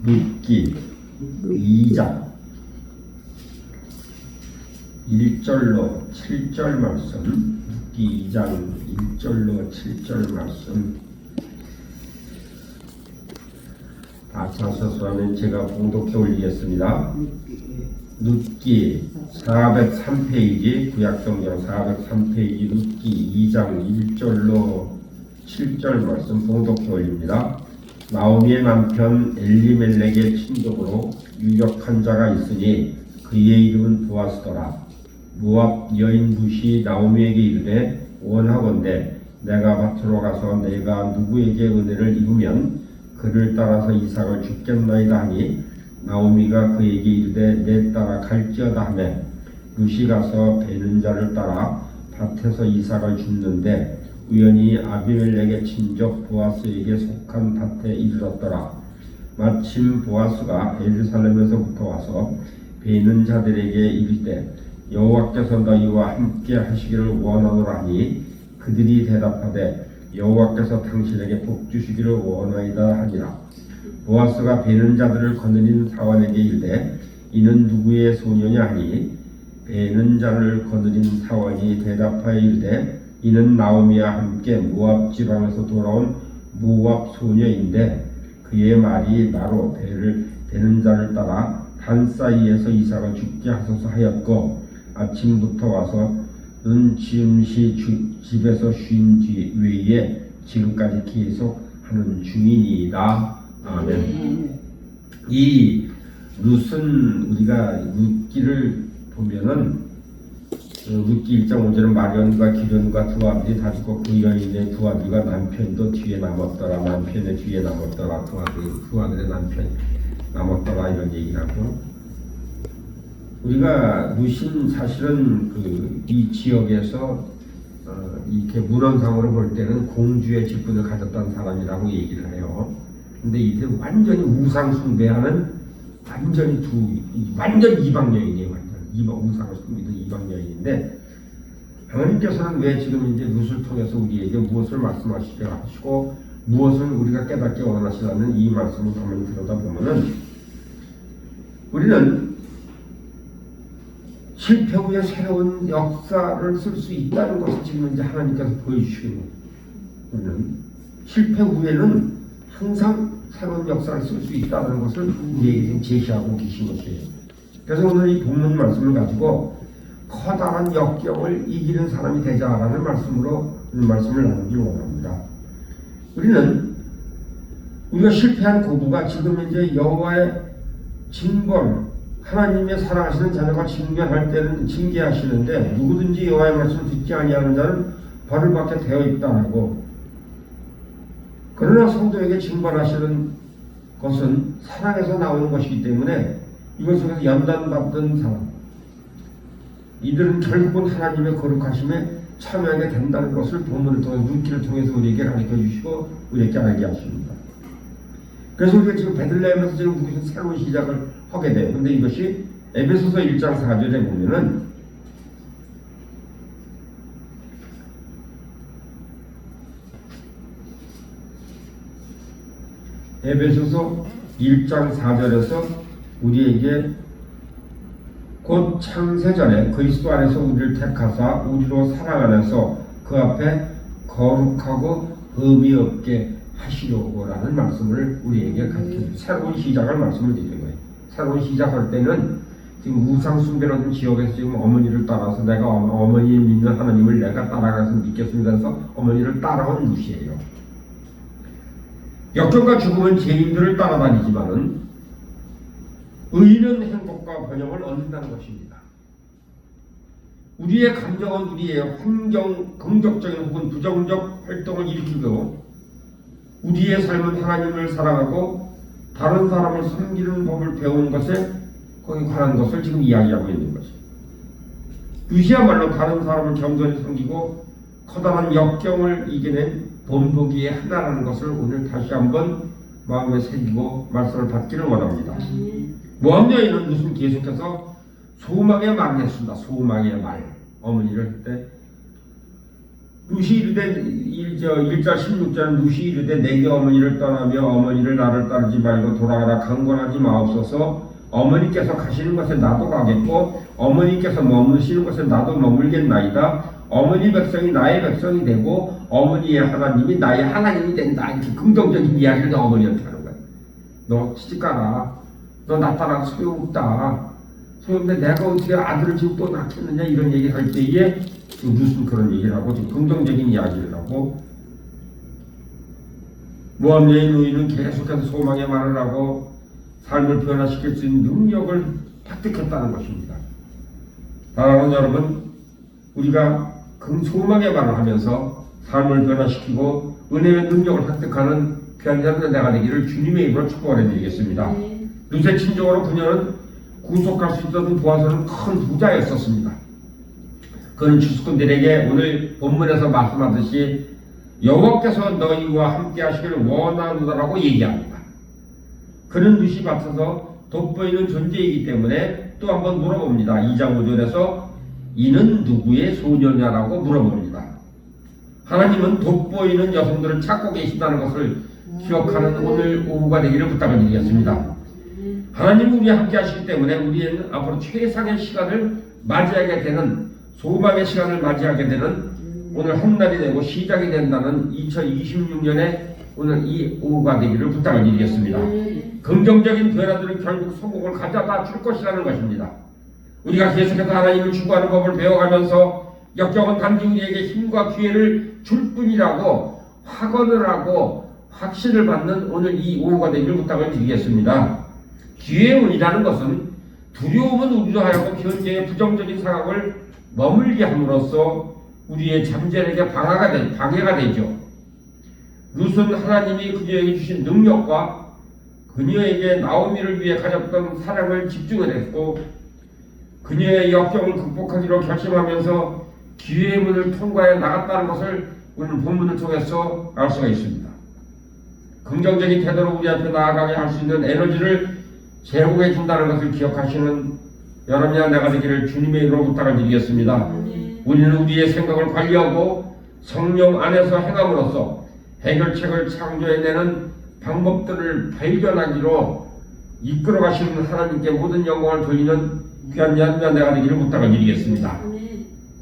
룻기 2장 1절로 7절 말씀, 룻기 2장 1절로 7절 말씀 다 찾아서 하면 제가 봉독해 올리겠습니다. 룻기 403페이지, 구약성경 403페이지 룻기 2장 1절로 7절 말씀 봉독해 올립니다. 나오미의 남편 엘리멜렉의 친족으로 유력한 자가 있으니 그의 이름은 보아스더라. 모압 여인 룻이 나오미에게 이르되 원하건대 내가 밭으로 가서 내가 누구에게 은혜를 입으면 그를 따라서 이삭을 줍겠나이다 하니 나오미가 그에게 이르되 내 따라 갈지어다 하며 룻이 가서 베는 자를 따라 밭에서 이삭을 줍는데 우연히 아비멜렉의 친족 보아스에게 속한 밭에 이르렀더라. 마침 보아스가 예루살렘에서부터 와서 베는 자들에게 이르되 여호와께서 너희와 함께 하시기를 원하노라 하니 그들이 대답하되 여호와께서 당신에게 복 주시기를 원하이다 하니라. 보아스가 베는 자들을 거느린 사원에게 이르되 이는 누구의 소녀냐 하니 베는 자를 거느린 사원이 대답하여 이르되 이는 나오미와 함께 모압 지방에서 돌아온 모압 소녀인데 그의 말이 나로 베는 자를 따라 단 사이에서 이삭을 죽게 하소서 하였고 아침부터 와서는 지음시 집에서 쉰 뒤 외에 지금까지 계속 하는 중이니이다. 아멘. 이 룻은 우리가 룻기를 보면은 룻기 1장 5절은 마련과 기련과 두 아들이 다 죽고 그 여인의 두 아들과 남편도 뒤에 남았더라. 남편의 뒤에 남았더라. 두 아들의 남편 남았더라 이런 얘기라고. 우리가 룻은 사실은 이 지역에서 이렇게 문헌상으로 볼 때는 공주의 직분을 가졌던 사람이라고 얘기를 해요. 근데 이들 완전히 우상 숭배하는 완전 이방 여인이에요. 우상을 숨기던 이방 여인인데 하나님께서는 왜 지금 이제 룻을 통해서 우리에게 무엇을 말씀하시려 하시고 무엇을 우리가 깨닫게 원하시라는 이 말씀을 가만히 들여다보면은 우리는 실패 후에 새로운 역사를 쓸 수 있다는 것을 지금 이제 하나님께서 보여주시는 우리는 실패 후에는 항상 새로운 역사를 쓸 수 있다는 것을 우리에게 제시하고 계신 것이에요. 그래서 오늘 이 본문 말씀을 가지고 커다란 역경을 이기는 사람이 되자라는 말씀으로 말씀을 나누기 원합니다. 우리가 실패한 고부가 지금 이제 여호와의 징벌, 하나님의 사랑하시는 자녀가 징계할 때는 징계하시는데 누구든지 여호와의 말씀을 듣지 아니하는 자는 벌을 받게 되어 있다고. 그러나 성도에게 징벌하시는 것은 사랑에서 나오는 것이기 때문에 이것을 연단받던 사람, 이들은 결국은 하나님의 거룩하심에 참여하게 된다는 것을 본문을 통해 룻기를 통해서 우리에게 가르쳐 주시고 우리에게 알게 하십니다. 그래서 우리가 지금 베들레헴에서 지금 무슨 새로운 시작을 하게 돼요. 근데 이것이 에베소서 1장 4절에 보면은 에베소서 1장 4절에서 우리에게 곧 창세전에 그리스도 안에서 우리를 택하사 우리로 사랑 안에서 그 앞에 거룩하고 흠이 없게 하시려고라는 말씀을 우리에게 가르쳐줍니다. 새로운 시작을 말씀을 드리는 거예요. 새로운 시작할 때는 지금 우상 숭배라는 지역에서 지금 어머니를 따라서 내가 어머니 믿는 하나님을 내가 따라가서 믿겠습니다 해서 어머니를 따라온 룻이에요. 역경과 죽음은 죄인들을 따라다니지만은 의는 행복과 번영을 얻는다는 것입니다. 우리의 감정은 우리의 환경, 긍정적인 혹은 부정적 활동을 일으키고 우리의 삶은 하나님을 사랑하고 다른 사람을 섬기는 법을 배우는 것에 거기 관한 것을 지금 이야기하고 있는 것입니다. 룻이야말로 다른 사람을 겸손히 섬기고 커다란 역경을 이겨낸 본보기의 하나라는 것을 오늘 다시 한번 마음에 새기고 말씀을 받기를 원합니다. 모압 여인은 룻은 계속해서 소망의 말을 했습니다. 소망의 말. 어머니를 할 때 누시 이르되 1절 16절은 누시 이르되 내게 어머니를 떠나며 어머니를 나를 따르지 말고 돌아가라 강권하지 마옵소서. 어머니께서 가시는 곳에 나도 가겠고 어머니께서 머무시는 곳에 나도 머물겠나이다. 어머니 백성이 나의 백성이 되고 어머니의 하나님이 나의 하나님이 된다. 이렇게 긍정적인 이야기를 어머니한테 하는 거야. 너 시집가라. 너 나 따라 소용없다. 소용없는데 내가 어떻게 아들을 지금 또 낳겠느냐 이런 얘기를 할 때에 무슨 그런 얘기를 하고 지금 긍정적인 이야기를 하고 모함 여인 노인은 계속해서 소망의 말을 하고 삶을 변화시킬 수 있는 능력을 획득했다는 것입니다. 사랑하는 여러분, 우리가 그 소망의 말을 하면서 삶을 변화시키고 은혜의 능력을 획득하는 귀한 자들의 내가 되기를 주님의 이름으로 축복해 드리겠습니다. 루세 친족으로 그녀는 구속할 수 있던 도와서는 큰 부자였었습니다. 그는 주수꾼들에게 오늘 본문에서 말씀하듯이 여호와께서 너희와 함께 하시기를 원하노라고 얘기합니다. 그는 룻이 받쳐서 돋보이는 존재이기 때문에 또 한번 물어봅니다. 2장 5절에서 이는 누구의 소녀냐라고 물어봅니다. 하나님은 돋보이는 여성들을 찾고 계신다는 것을 기억하는 오늘 오후가 되기를 부탁을 드리겠습니다. 하나님이 우리와 함께 하시기 때문에 우리는 앞으로 최상의 시간을 맞이하게 되는 소망의 시간을 맞이하게 되는 오늘 한날이 되고 시작이 된다는 2026년에 오늘 이 오후가 되기를 부탁을 드리겠습니다. 긍정적인 변화들은 결국 성공을 가져다 줄 것이라는 것입니다. 우리가 계속해서 하나님을 추구하는 법을 배워가면서 역경은 단지 우리에게 힘과 기회를 줄 뿐이라고 확언을 하고 확신을 받는 오늘 이 오후가 되기를 부탁을 드리겠습니다. 기회의 운이라는 것은 두려움은 우리로 하여금 현재의 부정적인 상황을 머물게 함으로써 우리의 잠재력에 방해가 되죠. 룻은 하나님이 그녀에게 주신 능력과 그녀에게 나오미를 위해 가졌던 사랑을 집중을 했고 그녀의 역경을 극복하기로 결심하면서 기회의 문을 통과해 나갔다는 것을 우리는 본문을 통해서 알 수가 있습니다. 긍정적인 태도로 우리 앞에 나아가게 할 수 있는 에너지를 제공해 준다는 것을 기억하시는 여러분이나 내가 되기를 주님의 이름으로 부탁을 드리겠습니다. 우리는 우리의 생각을 관리하고 성령 안에서 행함으로써 해결책을 창조해내는 방법들을 발견하기로 이끌어 가시는 하나님께 모든 영광을 돌리는 귀한 여러분이나 내가 되기를 부탁을 드리겠습니다.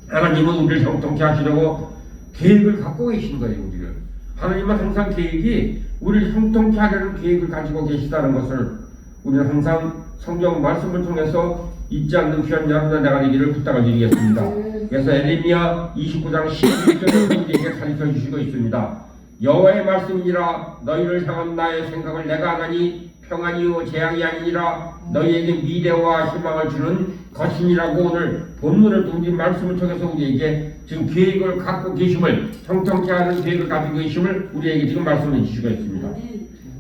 하나님은 우리를 형통케 하시려고 계획을 갖고 계신 거예요. 우리를 하나님은 항상 계획이 우리를 형통케 하려는 계획을 가지고 계시다는 것을 우리는 항상 성경 말씀을 통해서 잊지 않는 귀한 여러분과 내가 되기를 부탁을 드리겠습니다. 그래서 에레미야 29장 11절에 우리에게 가르쳐 주시고 있습니다. 여호와의 말씀이니라 너희를 향한 나의 생각을 내가 하나니 평안이요 재앙이 아니니라 너희에게 미래와 희망을 주는 것이니라고 오늘 본문을 통해 말씀을 통해서 우리에게 지금 계획을 갖고 계심을 형통케 하는 계획을 가지고 계심을 우리에게 지금 말씀해 주시고 있습니다.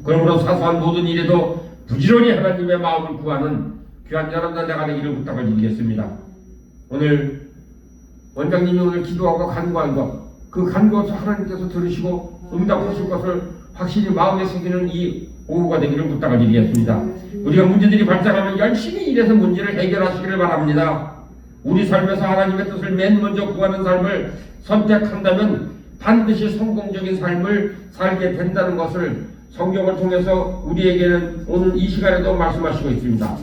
그러므로 사소한 모든 일에도 부지런히 하나님의 마음을 구하는 귀한 여러분과 내가 되기를 부탁을 드리겠습니다. 오늘 원장님이 오늘 기도하고 간구한 것, 그 간구에서 하나님께서 들으시고 응답하실 것을 확실히 마음에 새기는 이 오후가 되기를 부탁을 드리겠습니다. 우리가 문제들이 발생하면 열심히 일해서 문제를 해결하시기를 바랍니다. 우리 삶에서 하나님의 뜻을 맨 먼저 구하는 삶을 선택한다면 반드시 성공적인 삶을 살게 된다는 것을 성경을 통해서 우리에게는 오늘 이 시간에도 말씀하시고 있습니다.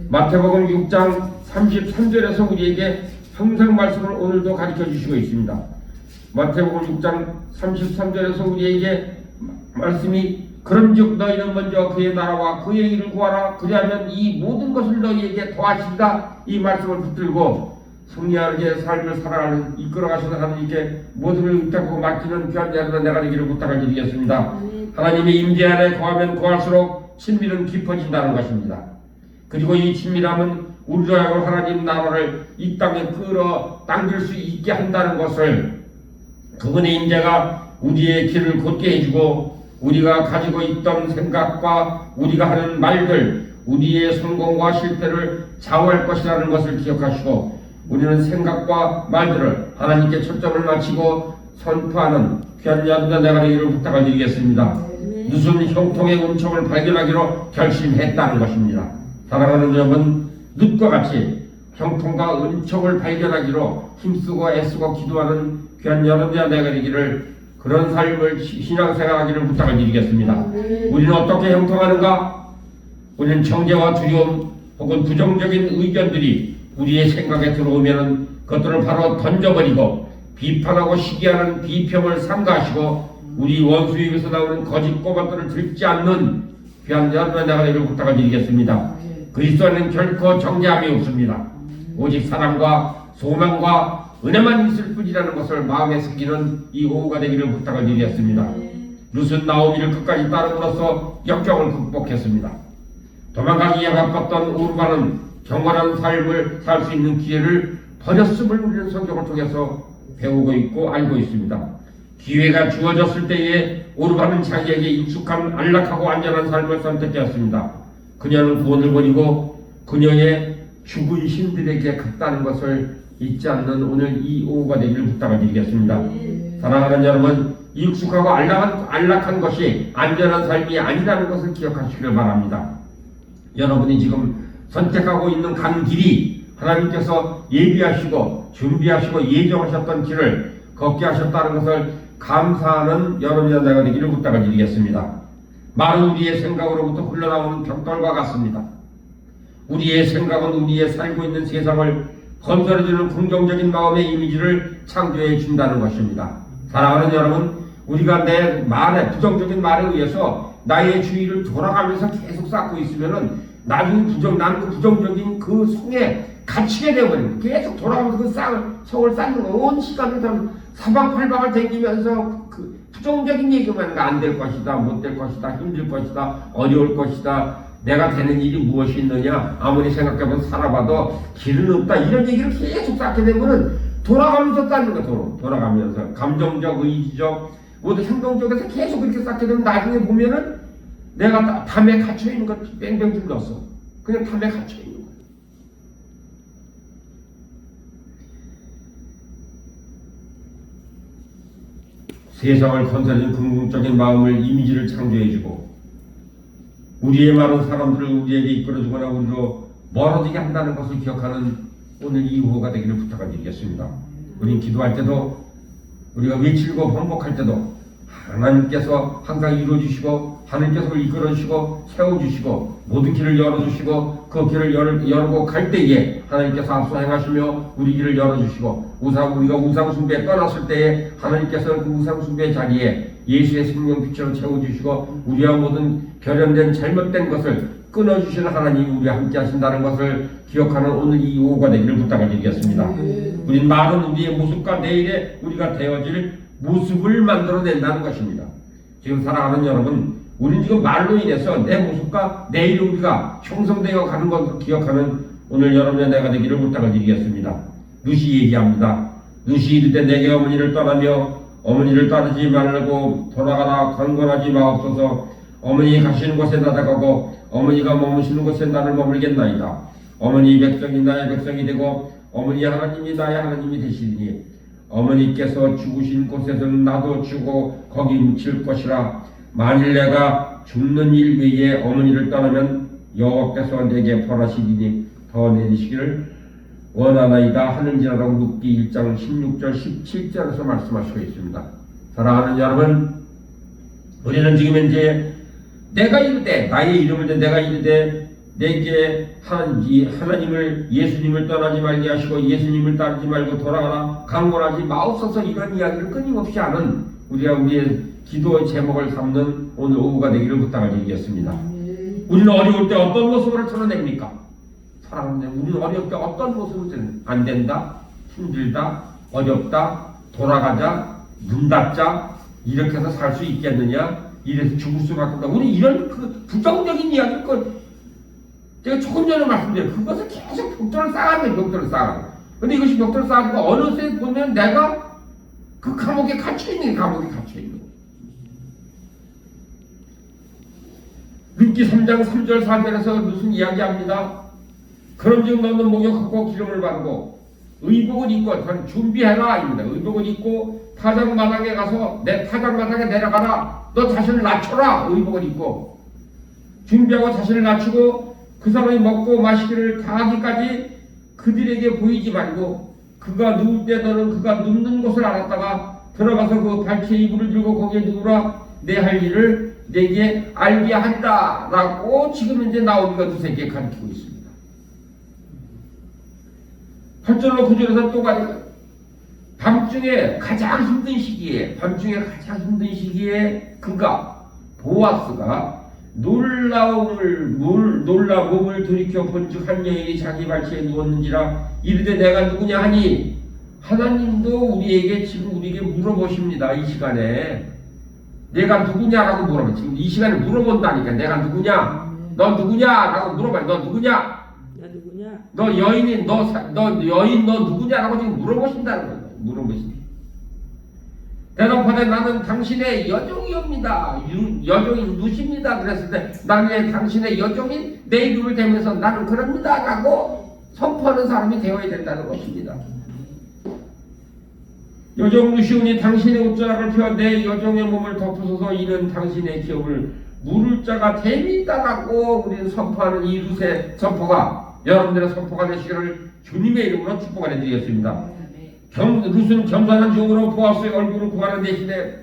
마태복음 6장 33절에서 우리에게 항상 말씀을 오늘도 가르쳐 주시고 있습니다. 마태복음 6장 33절에서 우리에게 말씀이 그런즉 너희는 먼저 그의 나라와 그의 일을 구하라 그리하면 이 모든 것을 너희에게 더하시리라 이 말씀을 붙들고 승리하게 삶을 살아가는 이끌어가시는 하나님께 모두를 의탁하고 맡기는 귀한 자들은 내가 되기를 부탁을 드리겠습니다. 하나님의 임재 안에 거하면 거할수록 친밀은 깊어진다는 것입니다. 그리고 이 친밀함은 우리로 하여금 하나님 나라를 이 땅에 끌어당길 수 있게 한다는 것을 그분의 임재가 우리의 길을 곧게 해주고 우리가 가지고 있던 생각과 우리가 하는 말들 우리의 성공과 실패를 좌우할 것이라는 것을 기억하시고 우리는 생각과 말들을 하나님께 초점을 맞추고 선포하는 귀한 여러분과 내가 되기를 부탁을 드리겠습니다. 무슨 형통의 은총을 발견하기로 결심했다는 것입니다. 사랑하는 여러분, 룻과 같이 형통과 은총을 발견하기로 힘쓰고 애쓰고 기도하는 귀한 여러분과 내가 되기를, 그런 삶을 신앙생활하기를 부탁을 드리겠습니다. 우리는 어떻게 형통하는가? 우리는 정죄와 두려움 혹은 부정적인 의견들이 우리의 생각에 들어오면 그것들을 바로 던져버리고 비판하고 시기하는 비평을 삼가하시고 우리 원수에 의해서 나오는 거짓 꼬박들을 듣지 않는 귀한 여러분의 내가 되기를 부탁을 드리겠습니다. 그리스도 안에는 결코 정죄함이 없습니다. 오직 사랑과 소망과 은혜만 있을 뿐이라는 것을 마음에 새기는 이 오후가 되기를 부탁을 드리겠습니다. 룻은 나오미를 끝까지 따름으로써 역경을 극복했습니다. 도망가기에 바빴던 오르바는 경건한 삶을 살 수 있는 기회를 버렸음을 우리는 성경을 통해서 배우고 있고 알고 있습니다. 기회가 주어졌을 때에 오르바는 자기에게 익숙한 안락하고 안전한 삶을 선택했습니다. 그녀는 구원을 버리고 그녀의 죽은 신들에게 갔다는 것을 잊지 않는 오늘 이 오후가 되기를 부탁을 드리겠습니다. 사랑하는 여러분, 익숙하고 안락한 것이 안전한 삶이 아니라는 것을 기억하시기를 바랍니다. 여러분이 지금 선택하고 있는 간 길이 하나님께서 예비하시고 준비하시고 예정하셨던 길을 걷게 하셨다는 것을 감사하는 여러분의 내가 되기를 부탁을 드리겠습니다. 말은 우리의 생각으로부터 흘러나오는 벽돌과 같습니다. 우리의 생각은 우리의 살고 있는 세상을 건설해주는 긍정적인 마음의 이미지를 창조해 준다는 것입니다. 사랑하는 여러분, 우리가 내 말에, 부정적인 말에 의해서 나의 주의를 돌아가면서 계속 쌓고 있으면은 나중에 나는 그 부정적인 그 성에 갇히게 되어버립니다. 계속 돌아가면서 그 성을 쌓는 거, 온 시간을 사방팔방을 댕기면서 그 부정적인 얘기만 안 될 것이다, 못 될 것이다, 힘들 것이다, 어려울 것이다, 내가 되는 일이 무엇이 있느냐, 아무리 생각해봐도 살아봐도 길은 없다, 이런 얘기를 계속 쌓게 되면은 돌아가면서 쌓는 거, 돌아가면서 감정적, 의지적, 모두 행동적에서 계속 그렇게 쌓게 되면 나중에 보면은 내가 담에 갇혀있는 거 뺑뺑 둘렀어. 그냥 담에 갇혀있는 거야. 세상을 건설해준 긍정적인 마음을, 이미지를 창조해주고 우리의 말은 사람들을 우리에게 이끌어주거나 우리로 멀어지게 한다는 것을 기억하는 오늘 이 오후가 되기를 부탁을 드리겠습니다. 우린 기도할 때도, 우리가 외치고 번복할 때도 하나님께서 항상 이루어주시고 하나님께서 이끌어주시고 세워주시고 모든 길을 열어주시고 그 길을 열고 갈 때에 하나님께서 앞서 행하시며 우리 길을 열어주시고 우리가 우상숭배에 떠났을 때에 하나님께서 그 우상숭배의 자리에 예수의 생명빛으로 채워주시고 우리와 모든 결연된 잘못된 것을 끊어주시는 하나님이 우리와 함께 하신다는 것을 기억하는 오늘 이 오후가 되기를 부탁을 드리겠습니다. 우린 말은 우리의 모습과 내일의 우리가 되어질 모습을 만들어낸다는 것입니다. 지금 사랑하는 여러분, 우리는 지금 말로 인해서 내 모습과 내일 우리가 형성되어 가는 것을 기억하는 오늘 여러분의 내가 되기를 부탁을 드리겠습니다. 룻이 얘기합니다. 룻이 이르되 내게 어머니를 떠나며 어머니를 따르지 말고 돌아가라, 강권하지 마옵소서. 어머니 가시는 곳에 나아가고 어머니가 머무시는 곳에 나를 머물겠나이다. 어머니 백성이 나의 백성이 되고 어머니 하나님이 나의 하나님이 되시리니 어머니께서 죽으신 곳에서는 나도 죽고 거기 묻힐 것이라. 만일 내가 죽는 일 외에 어머니를 떠나면 여호와께서 내게 벌하시리니 더 내리시기를 원하나이다 하는지라라고 룻기 1장 16절 17절에서 말씀하시고 있습니다. 사랑하는 여러분, 우리는 지금 현재 내가 이르되, 나의 이름을 대 내가 이르되 내게 하나님을 예수님을 떠나지 말게 하시고 예수님을 따르지 말고 돌아가라, 강권하지 마옵소서, 이런 이야기를 끊임없이 하는 우리의 기도의 제목을 삼는 오늘 오후가 되기를 부탁을 드리겠습니다. 우리는 어려울 때 어떤 모습을 드러냅니까? 사랑하는 여러분, 우리는 어려울 때 어떤 모습을 안 된다, 힘들다, 어렵다, 돌아가자, 문 닫자, 이렇게 해서 살 수 있겠느냐, 이래서 죽을 수밖에 없다. 우리 이런 그 부정적인 이야기를 제가 조금 전에 말씀드린 그것을 계속 벽돌을 쌓아가는 거예요. 벽돌을 쌓아가는 거예요. 근데 이것이 벽돌을 쌓아가고 어느새 보면 내가 그 감옥에 갇혀있는 감옥에 갇혀있는 거예요. 룻기 3장 3절 4절에서 무슨 이야기합니다. 그런즉 너는 목욕하고 기름을 바르고 의복을 입고 준비해라 입니다. 의복을 입고 타작마당에 가서 내 타작마당에 내려가라. 너 자신을 낮춰라. 의복을 입고 준비하고 자신을 낮추고 그 사람이 먹고 마시기를 다 하기까지 그들에게 보이지 말고 그가 누울 때 너는 그가 눕는 곳을 알았다가 들어가서 그 발치에 이불을 들고 거기에 누우라. 내 할 일을 내게 알게 한다 라고 지금 이제 나오미가 두세에게 가르치고 있습니다. 8절로 9절에서 또 가니까 밤중에 가장 힘든 시기에 그가 보아스가 놀라 몸을 돌이켜 본즉 한 여인이 자기 발치에 누웠는지라 이르되 내가 누구냐 하니 하나님도 우리에게 지금 우리에게 물어보십니다. 이 시간에 내가 누구냐라고 물어봐. 지금 이 시간에 물어본다니까. 내가 누구냐? 너 누구냐라고 물어봐. 너 누구냐? 나 누구냐? 너 여인이 너 여인 너 누구냐라고 지금 물어보신다는 거예요. 물어보신다. 대답하되 나는 당신의 여종이옵니다. 여종인 누십니다. 그랬을 때 나는 당신의 여종인 내 이름을 대면서 나는 그럽니다 라고 선포하는 사람이 되어야 된다는 것입니다. 여종 누시오니 당신의 옷자락을 펴 내 여종의 몸을 덮으소서. 이는 당신의 기업을 물을 자가 됩니다라고 우리는 선포하는 이 룻의 선포가 여러분들의 선포가 되시기를 주님의 이름으로 축복을 해드리겠습니다. 룻은 겸손한 종으로 보아스의 얼굴을 구하는 대신에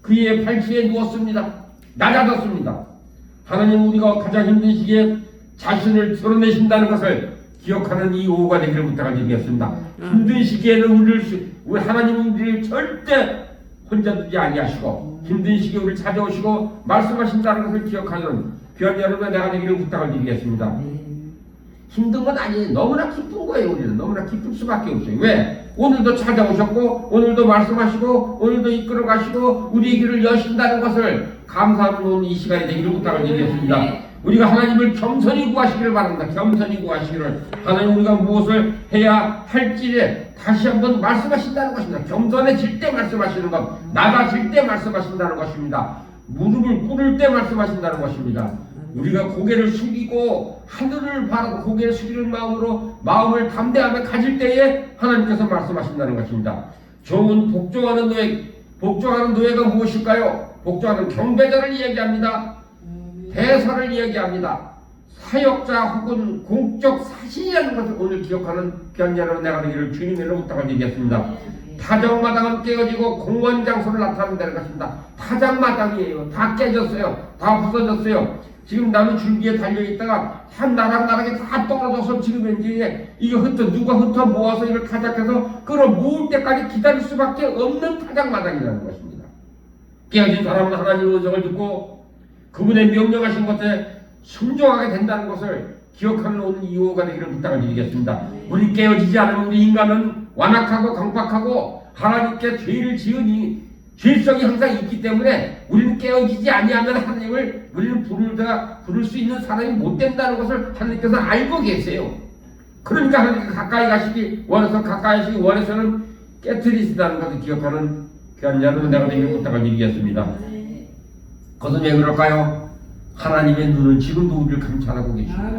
그의 발치에 누웠습니다. 낮아졌습니다. 하나님 우리가 가장 힘든 시기에 자신을 드러내신다는 것을 기억하는 이 오후가 되기를 부탁드리겠습니다. 힘든 시기에는 우리 하나님은 우리를 절대 혼자 두지 아니하시고 힘든 시기에 우리를 찾아오시고 말씀하신다는 것을 기억하는 귀한 여러분의 내가 되기를 부탁을 드리겠습니다. 힘든 건 아니에요. 너무나 기쁜 거예요. 우리는 너무나 기쁠 수밖에 없어요. 왜? 오늘도 찾아오셨고 오늘도 말씀하시고 오늘도 이끌어 가시고 우리의 길을 여신다는 것을 감사하는 이 시간이 되기를 부탁을 드리겠습니다. 우리가 하나님을 겸손히 구하시기를 바랍니다. 겸손히 구하시기를. 하나님 우리가 무엇을 해야 할지에 다시 한번 말씀하신다는 것입니다. 겸손해질 때 말씀하시는 것, 낮아질 때 말씀하신다는 것입니다. 무릎을 꿇을 때 말씀하신다는 것입니다. 우리가 고개를 숙이고 하늘을 바라고 고개를 숙이는 마음으로 마음을 담대함에 가질 때에 하나님께서 말씀하신다는 것입니다. 종은 복종하는 노예가 무엇일까요? 복종하는 경배자를 이야기합니다. 대사를 이야기합니다. 사역자 혹은 공적 사신이라는 것을 오늘 기억하는 귀한 여러분 내가 되기를 주님으로 부탁을 드리겠습니다. 타작마당은 깨어지고 공원 장소를 나타낸다는 것입니다. 타작마당이에요. 다 깨졌어요. 다 부서졌어요. 지금 나무 줄기에 달려있다가 한 나락나락에 다 떨어져서 지금 이제 이거 누가 흩어 모아서 이걸 타작해서 끌어모을 때까지 기다릴 수밖에 없는 타작마당이라는 것입니다. 깨어진 사람은 하나님의 음성을 듣고 그분의 명령하신 것에 순종하게 된다는 것을 기억하는 오늘 이후가 되기를 부탁을 드리겠습니다. 우리 깨어지지 않으면 우리 인간은 완악하고 강박하고 하나님께 죄를 지으니 죄성이 항상 있기 때문에 우리는 깨어지지 아니하면 하나님을 우리는 부를 수 있는 사람이 못 된다는 것을 하나님께서 알고 계세요. 그러니까 하나님께 가까이 가시기 원해서는 깨트리신다는 것을 기억하는 귀한 여러분 내가 되기를 부탁을 드리겠습니다. 그것은 왜 그럴까요? 하나님의 눈은 지금도 우리를 감찰하고 계십니다.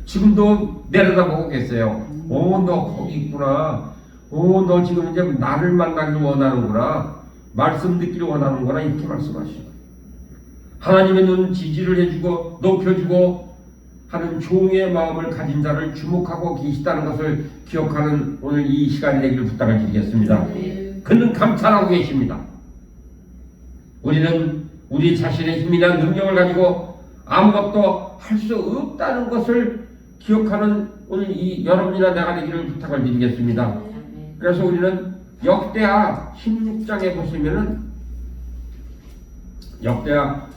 지금도 내려다보고 계세요. 너 거기 있구나. 너 지금 이제 나를 만나기를 원하는구나. 말씀 듣기를 원하는구나. 이렇게 말씀하시죠. 하나님의 눈은 지지를 해주고 높여주고 하는 종의 마음을 가진 자를 주목하고 계시다는 것을 기억하는 오늘 이 시간이 되기를 부탁을 드리겠습니다. 그는 감찰하고 계십니다. 우리는 우리 자신의 힘이나 능력을 가지고 아무것도 할 수 없다는 것을 기억하는 오늘 이 여러분이나 내가 되기를 부탁을 드리겠습니다. 그래서 우리는 역대하 16장에 보시면은 역대하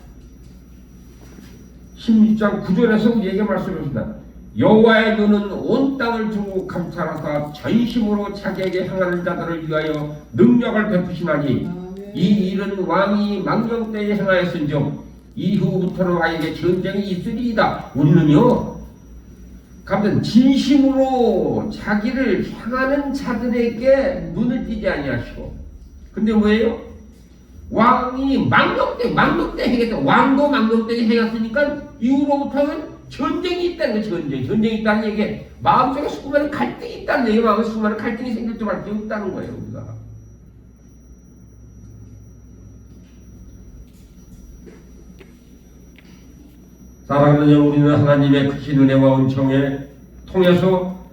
16장 9절에서 우리에게 말씀하십니다. 여호와의 눈은 온 땅을 두고 감찰하사 전심으로 자기에게 향하는 자들을 위하여 능력을 베푸시나니 이 일은 왕이 망령 때에 행하였은즉 이후부터는 왕에게 전쟁이 있으리이다. 우리는요 가면 진심으로 자기를 향하는 자들에게 눈을 띄지 아니하시고 근데 뭐예요? 왕이 망령 때 행했다. 왕도 망령 때 행했으니까 이후로부터는 전쟁이 있다는 거예요. 전쟁이 있다는 얘기에 마음속에 수많은 갈등이 있다는 얘기예요. 마음에 수많은 갈등이 생길 수밖에 없다는 거예요. 우리가 사랑하는 여러분, 우리는 하나님의 크신 은혜와 은총에 통해서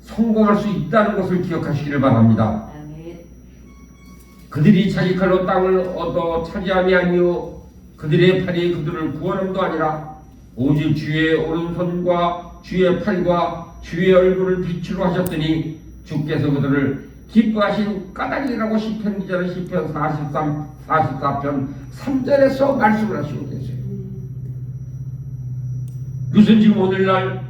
성공할 수 있다는 것을 기억하시기를 바랍니다. 그들이 자기 칼로 땅을 얻어 차지함이 아니요 그들의 팔이 그들을 구원함도 아니라 오직 주의 오른손과 주의 팔과 주의 얼굴을 빛으로 하셨더니 주께서 그들을 기뻐하신 까닭이라고 시편 기자는 시편 44편 3절에서 말씀을 하시고 계세요. 그것은 지금 오늘날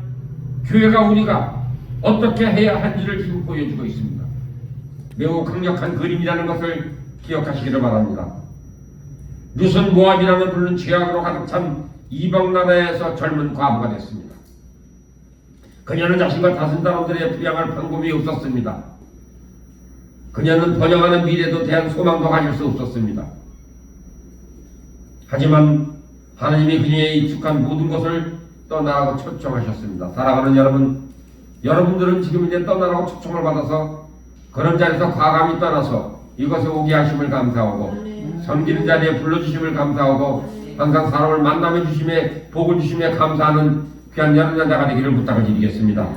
교회가 우리가 어떻게 해야 하는지를 지금 보여주고 있습니다. 매우 강력한 그림이라는 것을 기억하시기를 바랍니다. 룻은 모압이라는 붉은 죄악으로 가득 찬 이방 나라에서 젊은 과부가 됐습니다. 그녀는 자신과 다른 사람들의 부양할 방법이 없었습니다. 그녀는 번영하는 미래도 대한 소망도 가질 수 없었습니다. 하지만 하나님이 그녀의 익숙한 모든 것을 떠나라고 초청하셨습니다. 사랑하는 여러분, 여러분들은 지금 이제 떠나라고 초청을 받아서 그런 자리에서 과감히 떠나서 이것에 오게 하심을 감사하고 섬기는 자리에 불러주심을 감사하고 항상 사람을 만남해 주심에 복을 주심에 감사하는 귀한 여러분자가 되기를 부탁을 드리겠습니다.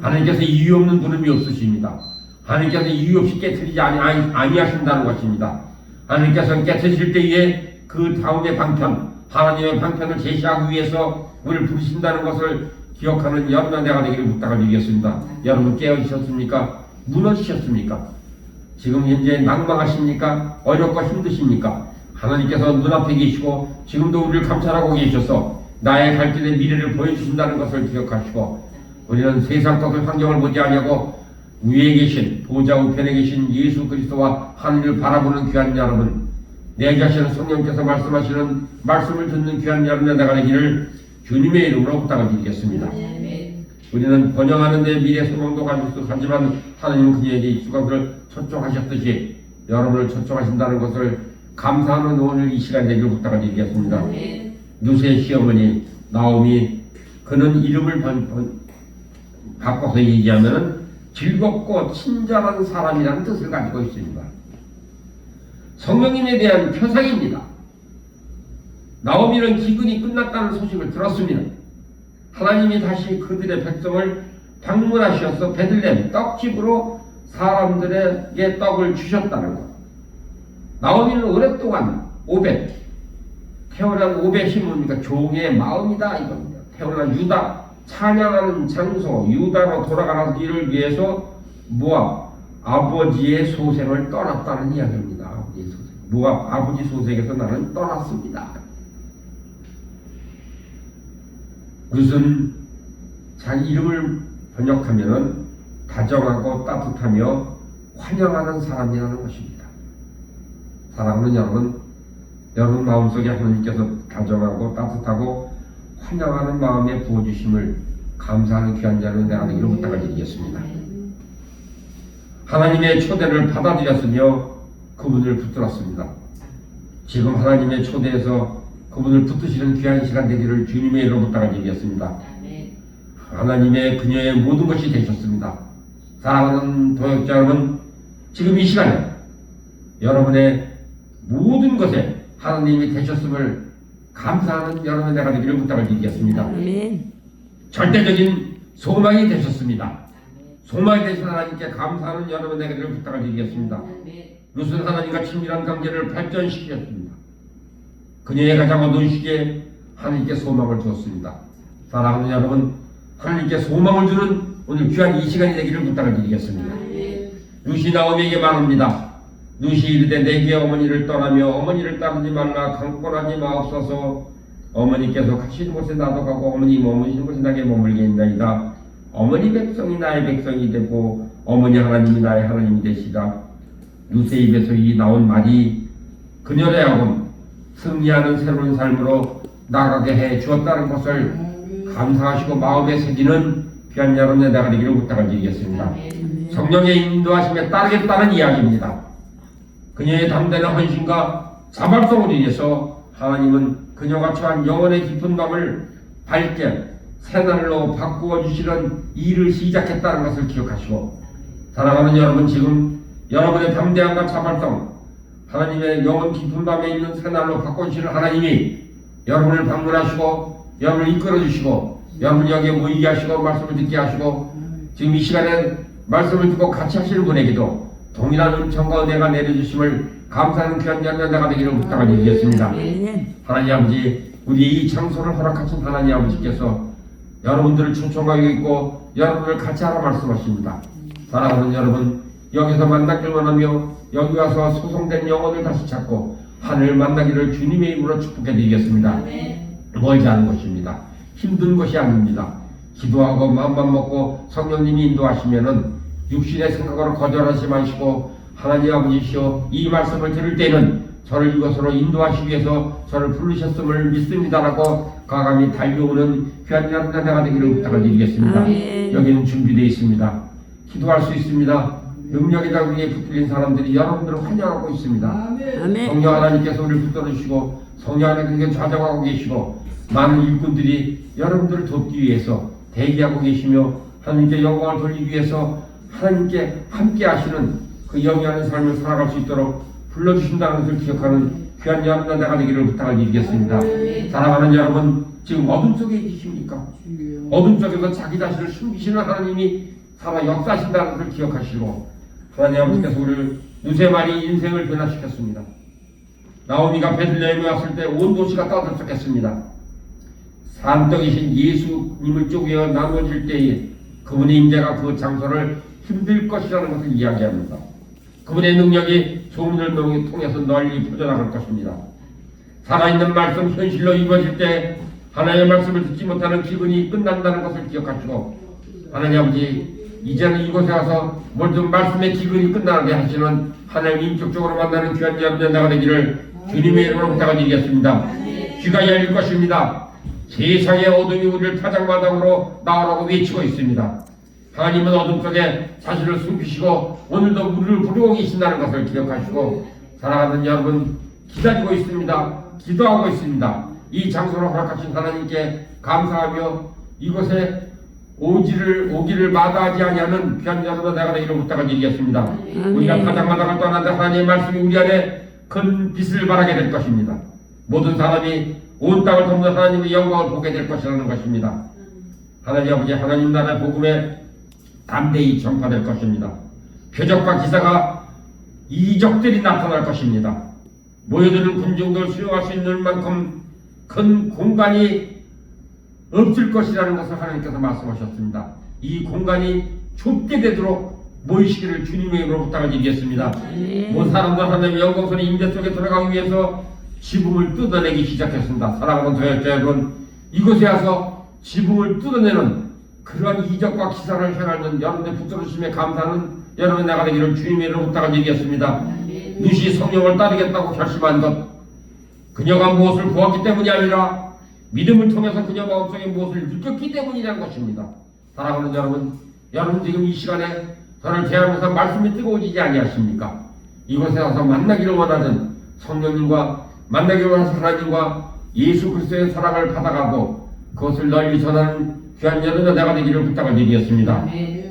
하나님께서 이유 없는 부름이 없으십니다. 하나님께서 이유 없이 깨트리지 아니하신다는 것입니다. 하나님께서 깨트리실 때에 그 다음의 방편, 하나님의 방편을 제시하기 위해서 우리를 부르신다는 것을 기억하는 여러분자가 되기를 부탁을 드리겠습니다. 여러분 깨어지셨습니까? 무너지셨습니까? 지금 현재 낭망하십니까? 어렵고 힘드십니까? 하나님께서 눈앞에 계시고 지금도 우리를 감찰하고 계셔서 나의 갈 길의 미래를 보여주신다는 것을 기억하시고 우리는 세상 것을 환경을 보지 아니하고 위에 계신 보좌 우편에 계신 예수 그리스도와 하늘을 바라보는 귀한 여러분, 내 자신은 성령께서 말씀하시는 말씀을 듣는 귀한 여러분의 나가 되기를 주님의 이름으로 부탁을 드리겠습니다. 우리는 번영하는 데 미래 소망도 가질 수 하지만 하나님은 그녀에게 익숙한 것을 초청하셨듯이 여러분을 초청하신다는 것을 감사하는 오늘 이 시간 되기를 부탁을 드리겠습니다. 룻의 시어머니 나오미, 그는 이름을 바꿔서 얘기하면 즐겁고 친절한 사람이라는 뜻을 가지고 있습니다. 성령님에 대한 표상입니다. 나오미는 기근이 끝났다는 소식을 들었습니다. 하나님이 다시 그들의 백성을 방문하셔서 베들레헴 떡집으로 사람들에게 떡을 주셨다는 것. 나오미는 오랫동안 오벳, 태어난 오벳이 뭡니까? 종의 마음이다 이겁니다. 태어난 유다, 찬양하는 장소, 유다로 돌아가는 일을 위해서 모압, 아버지의 소생을 떠났다는 이야기입니다. 아버지의 소생. 모압, 아버지 소생에서 나는 떠났습니다. 그것은 자기 이름을 번역하면 다정하고 따뜻하며 환영하는 사람이라는 것입니다. 사랑하는 여러분, 여러분 마음속에 하나님께서 다정하고 따뜻하고 환영하는 마음에 부어주심을 감사하는 귀한 자는 내가 되기를 부탁을 드리겠습니다. 하나님의 초대를 받아들였으며 그분을 붙들었습니다. 지금 하나님의 초대에서 그분을 붙드시는 귀한 시간 되기를 주님의 이름으로 부탁을 드리겠습니다. 하나님의 그녀의 모든 것이 되셨습니다. 사랑하는 도역자 여러분, 지금 이 시간에 여러분의 모든 것에 하나님이 되셨음을 감사하는 여러분의 내가 되기를 부탁을 드리겠습니다. 아멘. 절대적인 소망이 되셨습니다. 소망이 되신 하나님께 감사하는 여러분의 내가 되기를 부탁을 드리겠습니다. 룻은 하나님과 친밀한 관계를 발전시켰습니다. 그녀의 가장 어두운 시기에 하나님께 소망을 주었습니다. 사랑하는 여러분, 하나님께 소망을 주는 오늘 귀한 이 시간이 되기를 부탁을 드리겠습니다. 룻이 나오미에게 말합니다. 룻이 이르되 내게 어머니를 떠나며 어머니를 따르지 말라. 강권하지 마옵소서. 어머니께서 가시는 곳에 나도 가고 어머니 머무시는 곳에 나게 머물게 있나이다. 어머니 백성이 나의 백성이 되고 어머니 하나님이 나의 하나님이 되시다. 룻의 입에서 이 나온 말이 그녀의 하곤 승리하는 새로운 삶으로 나가게 해 주었다는 것을 감사하시고 마음에 새기는 귀한 여러분의 나가 되기를 부탁을 드리겠습니다. 성령의 인도하심에 따르겠다는 이야기입니다. 그녀의 담대한 헌신과 자발성으로 인해서 하나님은 그녀가 처한 영혼의 깊은 밤을 밝게 새날로 바꾸어 주시는 일을 시작했다는 것을 기억하시고, 사랑하는 여러분, 지금 여러분의 담대함과 자발성, 하나님의 영혼 깊은 밤에 있는 새날로 바꿔주시는 하나님이 여러분을 방문하시고 여러분을 이끌어 주시고 여러분 여기에 모이게 하시고 말씀을 듣게 하시고 지금 이 시간에 말씀을 듣고 같이 하시는 분에게도 동일한 은총과 은혜가 내려주심을 감사하는 귀한 연단자가 되기를 부탁을 드리겠습니다. 하나님 아버지, 우리 이 장소를 허락하신 하나님 아버지께서 여러분들을 초청하고 있고 여러분을 같이 하라 말씀하십니다. 사랑하는 여러분, 여기서 만나길 원하며 여기 와서 소송된 영혼을 다시 찾고 하늘 만나기를 주님의 이름으로 축복해 드리겠습니다. 멀지 않은 것입니다. 힘든 것이 아닙니다. 기도하고 마음만 먹고 성령님이 인도하시면은 육신의 생각으로 거절하지 마시고 하나님 아버지시여 이 말씀을 들을 때는 저를 이것으로 인도하시기 위해서 저를 부르셨음을 믿습니다라고 과감히 달려오는 귀한 연단자가 되기를 부탁을 드리겠습니다. 여기는 준비되어 있습니다. 기도할 수 있습니다. 능력의 장중에 붙들린 사람들이 여러분들을 환영하고 있습니다. 성령 하나님께서 우리를 붙들어주시고 성령 하나님께 좌정하고 계시고 많은 일꾼들이 여러분들을 돕기 위해서 대기하고 계시며 하나님께 영광을 돌리기 위해서 하나님께 함께 하시는 그 영위하는 삶을 살아갈 수 있도록 불러주신다는 것을 기억하는 귀한 연단자가 되기를 부탁을 드리겠습니다. 사랑하는 여러분, 지금 어둠 속에 계십니까? 어둠 속에서 자기 자신을 숨기시는 하나님이 살아 역사하신다는 것을 기억하시고 하나님 아버지께서 우리를 두세 마리 인생을 변화시켰습니다. 나오미가 베들레헴에 왔을 때 온 도시가 떠들썩했습니다. 산떡이신 예수님을 쪼개어 나눠질 때에 그분의 임재가 그 장소를 힘들 것이라는 것을 이야기합니다. 그분의 능력이 소문을 통해서 널리 퍼져나갈 것입니다. 살아있는 말씀 현실로 이루어질 때 하나님의 말씀을 듣지 못하는 기근이 끝난다는 것을 기억하시고 하나님 아버지, 이제는 이곳에 와서 모든 말씀의 기근이 끝나게 하시는 하나님 인격적으로 만나는 귀한 연단자가 되기를 주님의 이름으로 부탁을 드리겠습니다. 귀가 열릴 것입니다. 세상의 어둠이 우리를 타작마당으로 나오라고 외치고 있습니다. 하나님은 어둠 속에 자신을 숨기시고 오늘도 우리를 부르고 계신다는 것을 기억하시고 사랑하는 여러분, 기다리고 있습니다. 기도하고 있습니다. 이 장소를 허락하신 하나님께 감사하며 이곳에 오기를 마다하지 아니하는 귀한 여러분 내가 되기를 부탁을 드리겠습니다. 우리가 타작마당을 떠나는데 하나님의 말씀이 우리 안에 큰 빛을 발하게 될 것입니다. 모든 사람이 온 땅을 돕는 하나님의 영광을 보게 될 것이라는 것입니다. 하나님 아버지, 하나님 나라의 복음에 담대히 전파될 것입니다. 표적과 기사가 이적들이 나타날 것입니다. 모여드는 군중들 수용할 수 있는 만큼 큰 공간이 없을 것이라는 것을 하나님께서 말씀하셨습니다. 이 공간이 좁게 되도록 모이시기를 주님의 이름으로 부탁을 드리겠습니다. 모든 사람들 하나님의 영광스러운 임재 속에 들어가기 위해서 지붕을 뜯어내기 시작했습니다. 사랑하는 도역자 여러분, 이곳에 와서 지붕을 뜯어내는 그러한 이적과 기사를 행하는 여러분의 붙들어주심에 감사하는 여러분 나가 되기를 주님의 이름으로 부탁을 드리겠습니다. 누시 성령을 따르겠다고 결심한 것, 그녀가 무엇을 보았기 때문이 아니라 믿음을 통해서 그녀 마음속에 무엇을 느꼈기 때문이라는 것입니다. 사랑하는 여러분, 여러분 지금 이 시간에 저를 대하면서 말씀이 뜨거워지지 아니하십니까? 이곳에 와서 만나기를 원하는 성령님과 만나기를 원하는 하나님과 예수 그리스도의 사랑을 받아가고 그것을 널리 전하는 귀한 여러분 내가 되기를 부탁을 드리겠습니다.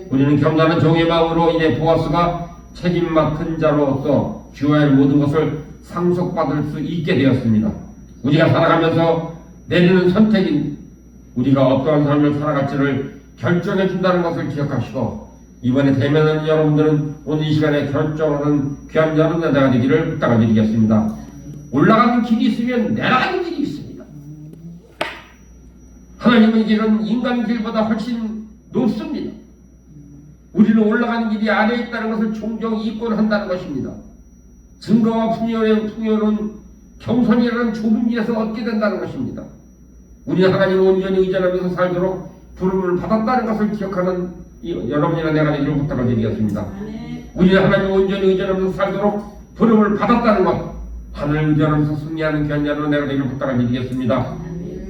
우리는 겸손한 종의 마음으로 인해 보아스가 책임 맡은 자로서 주어야 할 모든 것을 상속받을 수 있게 되었습니다. 우리가 살아가면서 내리는 선택인 우리가 어떠한 삶을 살아갈지를 결정해 준다는 것을 기억하시고 이번에 대면하는 여러분들은 오늘 이 시간에 결정하는 귀한 여러분 내가 되기를 부탁을 드리겠습니다. 올라가는 길이 있으면 내려가는 길이 있습니다. 하나님의 길은 인간 길보다 훨씬 높습니다. 우리는 올라가는 길이 아래에 있다는 것을 종종 입곤한다는 것입니다. 증거와 풍요는 경선이라는 좁은 길에서 얻게 된다는 것입니다. 우리는 하나님을 온전히 의존하면서 살도록 부름을 받았다는 것을 기억하는 여러분이나 내가 되기를 부탁을 드리겠습니다. 우리는 하나님을 온전히 의존하면서 살도록 부름을 받았다는 것, 하늘을 의존하면서 승리하는 귀한 여러분 내가 되기를 부탁을 드리겠습니다.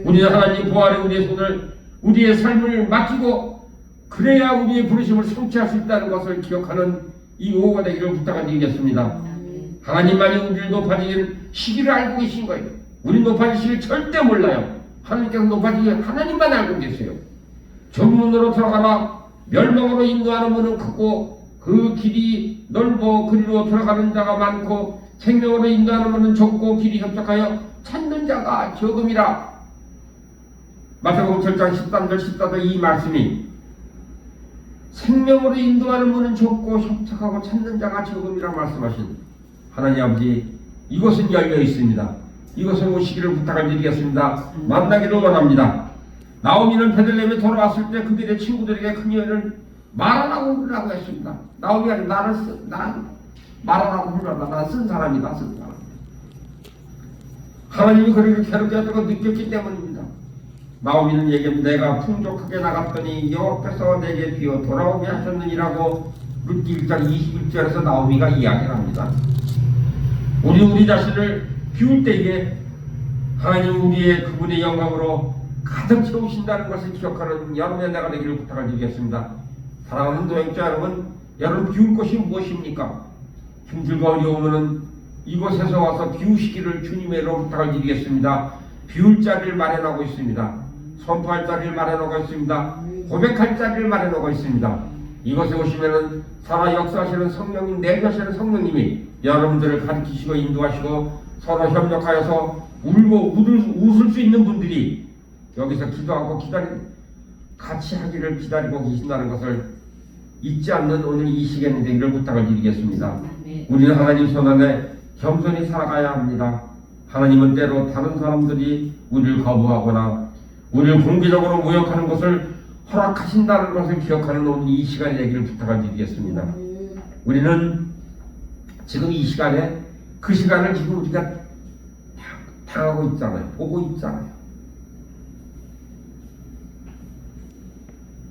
우리는 하나님 보아래 우리의 손을 우리의 삶을 맡기고 그래야 우리의 부르심을 성취할 수 있다는 것을 기억하는 이 오후가 되기를 부탁을 드리겠습니다. 하나님만이 우리를 높아지는 시기를 알고 계신 거예요. 우리 높아질 시기를 절대 몰라요. 하나님께서 높아지는 하나님만 알고 계세요. 정문으로 들어가라. 멸망으로 인도하는 문은 크고 그 길이 넓어 그리로 들어가는 자가 많고 생명으로 인도하는 문은 좁고 길이 협착하여 찾는 자가 적음이라. 마태복음 7장 13절 14절 이 말씀이 생명으로 인도하는 문은 좁고 협착하고 찾는 자가 적음이라 말씀하신 하나님 아버지, 이곳은 열려 있습니다. 이곳에 오시기를 부탁을 드리겠습니다. 만나기를 원합니다. 나오미는 베들레헴에 돌아왔을 때 그들의 친구들에게 그녀를 말하라고 그러라고 했습니다. 나오미가 나는 말하라고 그러라. 나는 쓴 사람이다. 쓴 사람. 하나님이 그를 괴롭게 하다고 느꼈기 때문입니다. 나오미는 얘기합니다. 내가 풍족하게 나갔더니 여호와께서 내게 비어 돌아오게 하셨느니라고 룻기 1장 21절에서 나오미가 이야기를 합니다. 우리 자신을 비울 때에 하나님 우리의 그분의 영광으로 가득 채우신다는 것을 기억하는 여러분의 내가 되기를 부탁을 드리겠습니다. 사랑하는 노행자 여러분, 여러분 비울 것이 무엇입니까? 힘들고 어려우면 이곳에서 와서 비우시기를 주님의 이름으로 부탁을 드리겠습니다. 비울 자리를 마련하고 있습니다. 선포할 자리를 마련하고 있습니다. 고백할 자리를 마련하고 있습니다. 이곳에 오시면은 살아 역사하시는 성령님, 내주하시는 성령님이 여러분들을 가르치시고 인도하시고 서로 협력하여서 울고 웃을 수 있는 분들이 여기서 기도하고 같이 하기를 기다리고 계신다는 것을 잊지 않는 오늘 이 시간에 되기를 부탁을 드리겠습니다. 우리는 하나님 손안에 겸손히 살아가야 합니다. 하나님은 때로 다른 사람들이 우리를 거부하거나 우리를 공개적으로 모욕하는 것을 허락하신다는 것을 기억하는 오늘 이 시간에 되기를 부탁을 드리겠습니다. 우리는 지금 이 시간에 그 시간을 지금 우리가 당하고 있잖아요. 보고 있잖아요.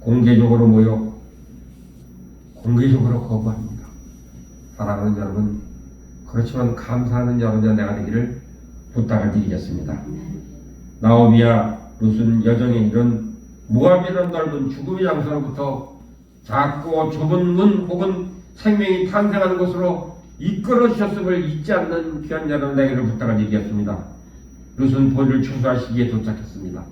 공개적으로 모욕, 공개적으로 거부합니다. 사랑하는 여러분, 그렇지만 감사하는 여러분의 내가 되기를 부탁을 드리겠습니다. 나오미와 룻은 여정에 이른 모압이라는 넓은 죽음의 장소로부터 작고 좁은 문 혹은 생명이 탄생하는 곳으로 이끌어 주셨음을 잊지 않는 귀한 여러분 내게를 부탁을 드리겠습니다. 룻은 보리를 추수하시기에 도착했습니다.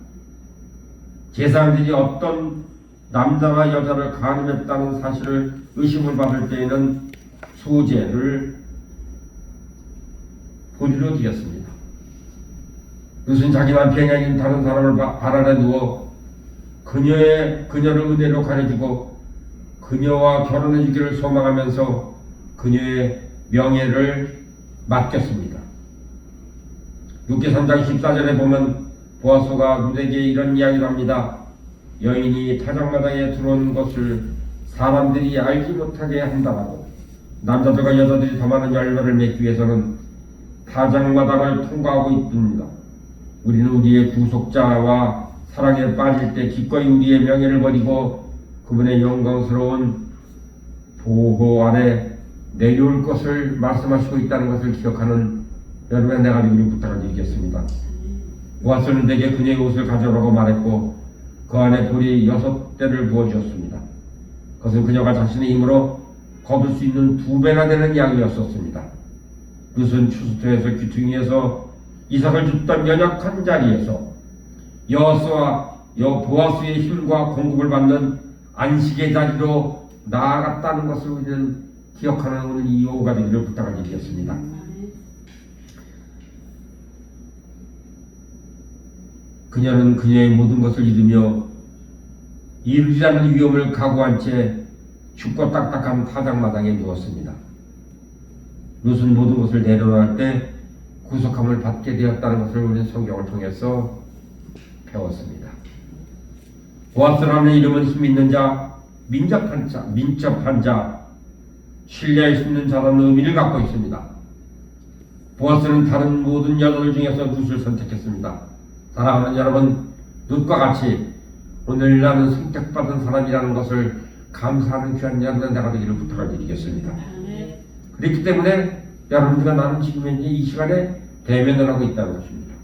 제사장들이 어떤 남자나 여자를 간음했다는 사실을 의심을 받을 때에는 소재를 보리로 드렸습니다. 룻은 자기 남편이 아닌 다른 사람을 발 아래 누워 그녀를 은혜로 가려주고 그녀와 결혼해주기를 소망하면서 그녀의 명예를 맡겼습니다. 룻기 3장 14절에 보면 보아스가 룻에게 이런 이야기를 합니다. 여인이 타작마당에 들어온 것을 사람들이 알지 못하게 한다라고. 남자들과 여자들이 더 많은 열매를 맺기 위해서는 타작마당을 통과하고 있습니다. 우리는 우리의 구속자와 사랑에 빠질 때 기꺼이 우리의 명예를 버리고 그분의 영광스러운 보호 아래 내려올 것을 말씀하시고 있다는 것을 기억하는 여러분의 내가 되기를 부탁을 드리겠습니다. 보아스는 내게 그녀의 옷을 가져오라고 말했고 그 안에 돌이 6대를 부어주었습니다. 그것은 그녀가 자신의 힘으로 거둘 수 있는 2배나 되는 양이었었습니다. 룻은 추수토에서 귀퉁이에서 이삭을 줍던 연약한 자리에서 여호수와 보아스의 힘과 공급을 받는 안식의 자리로 나아갔다는 것을 우리는 기억하는 오늘 이 오후가 되기를 부탁을 드리겠습니다. 그녀는 그녀의 모든 것을 잃으며 이루지 않는 위험을 각오한 채 춥고 딱딱한 타작마당에 누웠습니다. 룻은 모든 것을 내려놓을 때 구속함을 받게 되었다는 것을 우리는 성경을 통해서 배웠습니다. 보아스라는 이름은 힘 있는 자, 민첩한 자, 신뢰할 수 있는 자라는 의미를 갖고 있습니다. 보아스는 다른 모든 여자들 중에서 룻을 선택했습니다. 사랑하는 여러분, 룻과 같이 오늘 나는 선택받은 사람이라는 것을 감사하는 귀한 여러분의 내가 되기를 부탁을 드리겠습니다. 그렇기 때문에 여러분들과 나는 지금 현재 이 시간에 대면을 하고 있다는 것입니다.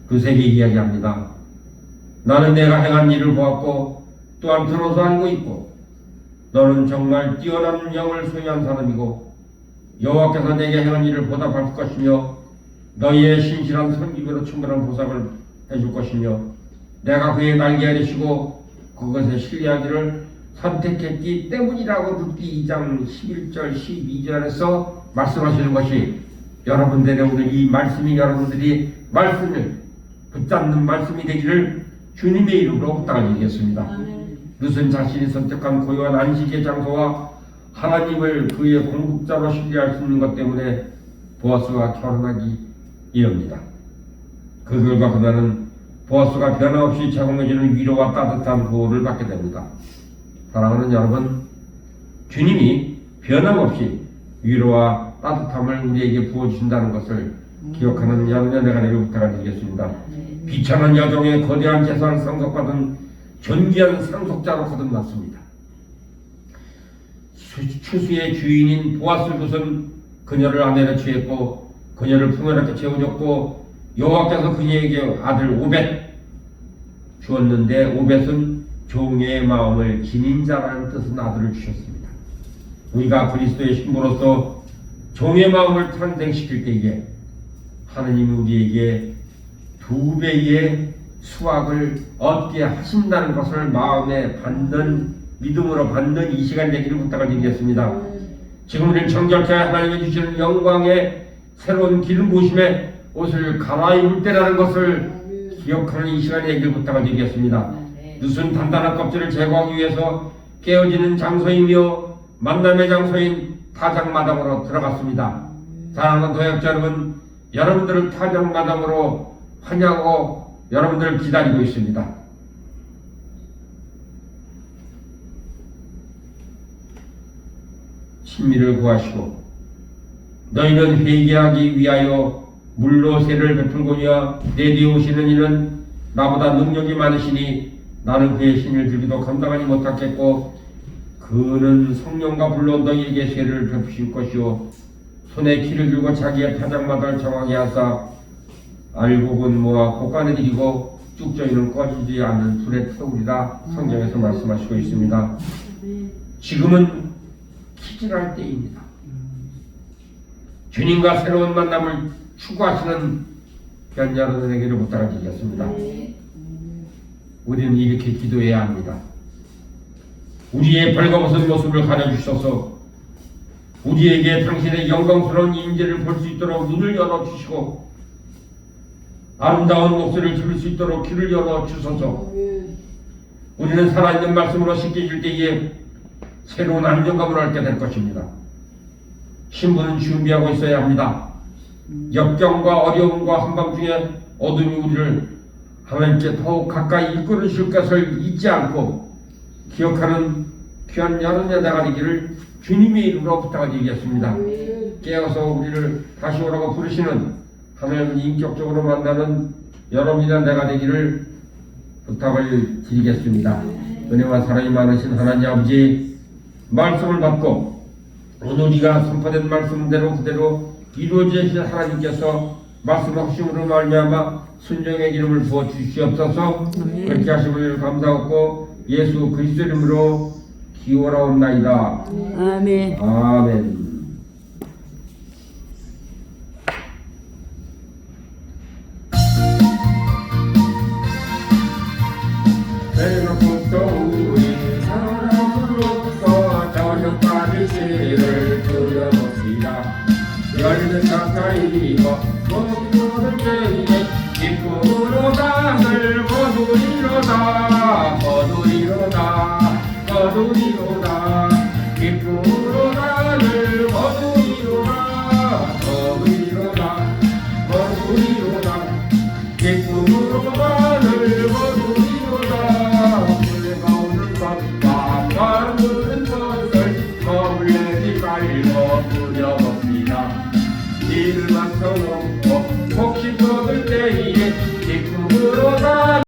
룻에게 이야기합니다. 나는 내가 행한 일을 보았고 또한 들어서 알고 있고 너는 정말 뛰어난 영을 소유한 사람이고 여호와께서 내게 행한 일을 보답할 것이며 너희의 신실한 섬김으로 충분한 보상을 해줄 것이며 내가 그의 날개 아래시고 그것에 신뢰하기를 선택했기 때문이라고 룻기 2장 11절 12절에서 말씀하시는 것이 여러분들의 오늘 이 말씀이 여러분들이 말씀을 붙잡는 말씀이 되기를 주님의 이름으로 부탁드리겠습니다. 룻은 자신이 선택한 고요한 안식의 장소와 하나님을 그의 공급자로 신뢰할 수 있는 것 때문에 보아스와 결혼하기 이릅니다. 그 결과 그녀는 보아스가 변함없이 제공해주는 위로와 따뜻한 보호를 받게 됩니다. 사랑하는 여러분, 주님이 변함없이 위로와 따뜻함을 우리에게 부어주신다는 것을 기억하는 여러분의 내가 되길 부탁드리겠습니다. 비천한 여종의 거대한 재산을 상속받은 존귀한 상속자로 거듭났습니다. 추수의 주인인 보아스 룻은 그녀를 아내로 취했고 그녀를 풍요롭게 채워줬고 여호와께서 그녀에게 아들 오벳 주었는데 오벳은 종의 마음을 지닌 자라는 뜻은 아들을 주셨습니다. 우리가 그리스도의 신부로서 종의 마음을 탄생시킬 때에 하느님이 우리에게 2배의 수확을 얻게 하신다는 것을 마음에 받는 믿음으로 받는 이 시간 되기를 부탁을 드리겠습니다. 지금 우리는 정결케 하나님이 주시는 영광의 새로운 기름 부으심에 옷을 갈아입을 때라는 것을 기억하는 이 시간이 되기를 부탁을 드리겠습니다. 룻은 단단한 껍질을 제거하기 위해서 깨어지는 장소이며 만남의 장소인 타작마당으로 들어갔습니다. 사랑하는 도역자 여러분, 여러분들을 타작마당으로 환영하고 여러분들을 기다리고 있습니다. 친미를 구하시고 너희는 회개하기 위하여 물로 세를 베풀고냐 내 뒤에 오시는 이는 나보다 능력이 많으시니 나는 그의 신을 들기도 감당하지 못하겠고 그는 성령과 불로 너희에게 세를 베푸실 것이요 손에 키를 들고 자기의 타작마다를 정하게 하사 알곡은 모아 곳간에 들이고 쭉저희는 꺼지지 않는 불에 태우리라 성경에서 말씀하시고 있습니다. 지금은 키질할 때입니다. 주님과 새로운 만남을 추구하시는 여러분에게를 부탁드리겠습니다. 우리는 이렇게 기도해야 합니다. 우리의 벌거벗은 모습을 가려주셔서 우리에게 당신의 영광스러운 임재를 볼 수 있도록 눈을 열어주시고 아름다운 목소리를 들을 수 있도록 귀를 열어주소서. 우리는 살아있는 말씀으로 씻겨질 때에 새로운 안정감을 얻게 될 것입니다. 신부는 준비하고 있어야 합니다. 역경과 어려움과 한밤중에 어둠이 우리를 하나님께 더욱 가까이 이끌으실 것을 잊지 않고 기억하는 귀한 여러분의 나가 되기를 주님의 이름으로 부탁드리겠습니다. 깨어서 우리를 다시 오라고 부르시는 하나님을 인격적으로 만나는 여러분이나 내가 되기를 부탁을 드리겠습니다. 은혜와 사랑이 많으신 하나님 아버지, 말씀을 받고 오늘 우리가 선포된 말씀대로 그대로 이루어지신 하나님께서 말씀하심으로 말미암아 순종의 기름을 부어 주시옵소서. 그렇게 하심을 감사하고 예수 그리스도 이름으로 기원하옵나이다. 아멘. 아멘. 새벽부터 우리 사랑으로부터 저녁까지 시를 들어봅시다. 열매 가까이 익어 먹이는 때에 기쁨으로 땅을 거두리로다 거두리로다 거두리로다 기쁨으로 땅을 거두리로다 거두리로다 거두리로다 기쁨으로